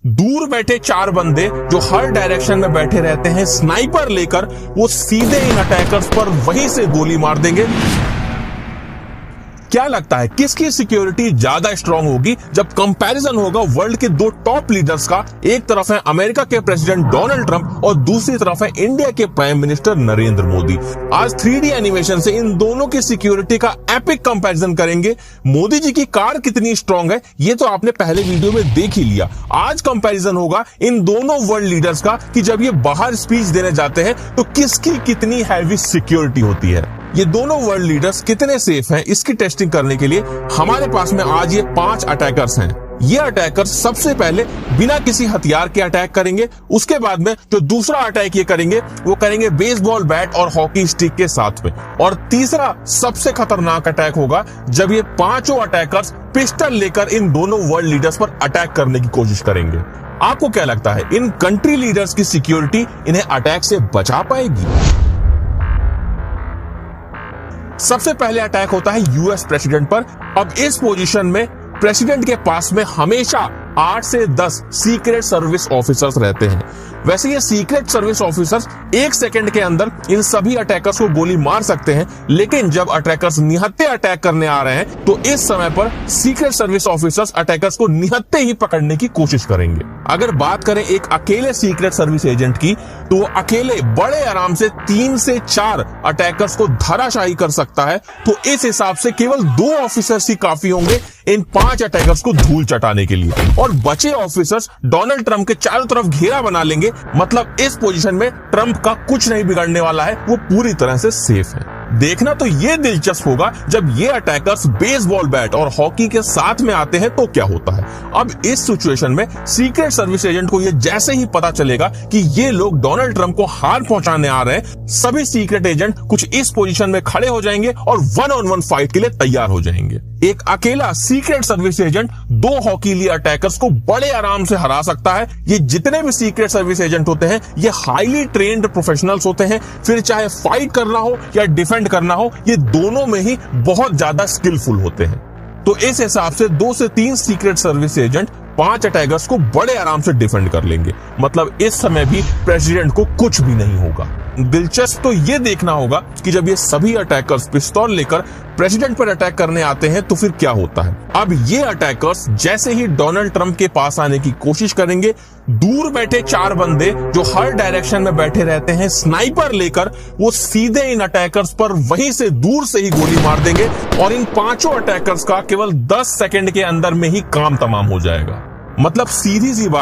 दूर बैठे 4 बंदे जो हर डायरेक्शन में बैठे रहते हैं स्नाइपर लेकर, वो सीधे इन अटैकर्स पर वहीं से गोली मार देंगे। क्या लगता है किसकी सिक्योरिटी ज्यादा स्ट्रांग होगी जब कंपैरिजन होगा वर्ल्ड के 2 टॉप लीडर्स का? एक तरफ है अमेरिका के प्रेसिडेंट डोनाल्ड ट्रंप और दूसरी तरफ है इंडिया के प्राइम मिनिस्टर नरेंद्र मोदी। आज 3D एनिमेशन से इन दोनों की सिक्योरिटी का एपिक कंपैरिजन करेंगे। मोदी जी की कार कितनी स्ट्रांग है ये तो आपने पहले वीडियो में देख ही लिया। आज कंपैरिजन होगा इन दोनों वर्ल्ड लीडर्स का कि जब ये बाहर स्पीच देने जाते हैं तो किसकी कितनी हैवी सिक्योरिटी होती है। ये दोनों वर्ल्ड लीडर्स कितने सेफ हैं इसकी टेस्टिंग करने के लिए हमारे पास में आज ये 5 अटैकर्स हैं। ये अटैकर्स सबसे पहले बिना किसी हथियार के अटैक करेंगे। उसके बाद में जो दूसरा अटैक ये करेंगे वो करेंगे बेसबॉल बैट और हॉकी स्टिक के साथ में। और तीसरा सबसे खतरनाक अटैक होगा जब ये 5 अटैकर्स पिस्टल लेकर इन दोनों वर्ल्ड लीडर्स पर अटैक करने की कोशिश करेंगे। आपको क्या लगता है इन कंट्री लीडर्स की सिक्योरिटी इन्हें अटैक से बचा पाएगी? सबसे पहले अटैक होता है यूएस प्रेसिडेंट पर। अब इस पोजीशन में प्रेसिडेंट के पास में हमेशा 8 से 10 सीक्रेट सर्विस ऑफिसर्स रहते हैं। वैसे ये सीक्रेट सर्विस ऑफिसर्स 1 सेकंड के अंदर इन सभी अटैकर्स को गोली मार सकते हैं, लेकिन जब अटैकर्स निहत्थे अटैक करने आ रहे हैं तो इस समय पर सीक्रेट सर्विस ऑफिसर्स अटैकर्स को निहत्थे ही पकड़ने की कोशिश करेंगे। अगर बात करें एक अकेले सीक्रेट सर्विस एजेंट की तो वो अकेले बड़े आराम से 3 से 4 अटैकर्स को धराशायी कर सकता है। तो इस हिसाब से केवल 2 ऑफिसर्स ही काफी होंगे इन 5 अटैकर्स को धूल चटाने के लिए। और बचे ऑफिसर्स डोनाल्ड ट्रंप के चारों तरफ घेरा बना लेंगे। मतलब इस पोजीशन में ट्रंप का कुछ नहीं बिगड़ने वाला है, वो पूरी तरह से सेफ है। देखना तो ये दिलचस्प होगा जब ये अटैकर्स बेसबॉल बैट और हॉकी के साथ में आते हैं तो क्या होता है। अब इस सिचुएशन में सीक्रेट सर्विस एजेंट को ये जैसे ही पता चलेगा कि ये लोग डोनाल्ड ट्रंप को हार पहुंचाने आ रहे हैं, सभी सीक्रेट एजेंट कुछ इस पोजीशन में खड़े हो जाएंगे और 1-on-1 फाइट के लिए तैयार हो जाएंगे। एक अकेला सीक्रेट सर्विस एजेंट 2 हॉकीली अटैकर्स को बड़े आराम से हरा सकता है। ये जितने भी सीक्रेट सर्विस एजेंट होते हैं ये हाईली ट्रेन्ड प्रोफेशनल्स होते हैं। फिर चाहे फाइट करना हो या डिफेंड करना हो, ये दोनों में ही बहुत ज्यादा स्किलफुल होते हैं। तो इस हिसाब से 2 से 3 सीक्रेट सर्विस एजेंट 5 अटैकर्स को बड़े आराम से डिफेंड कर लेंगे। मतलब इस समय भी प्रेसिडेंट को कुछ भी नहीं होगा। दिलचस्प तो ये देखना होगा कि जब ये सभी अटैकर्स पिस्तौल लेकर प्रेसिडेंट पर अटैक करने आते हैं तो फिर क्या होता है। अब ये अटैकर्स जैसे ही डोनाल्ड ट्रंप के पास आने की कोशिश करेंगे, दूर बैठे 4 बंदे जो हर डायरेक्शन में बैठे रहते हैं स्नाइपर लेकर, वो सीधे इन अटैकर्स पर वहीं से दूर से ही गोली मार देंगे और इन 5 अटैकर्स का केवल 10 सेकंड के अंदर में ही काम तमाम हो जाएगा। मतलब सीधी सी बात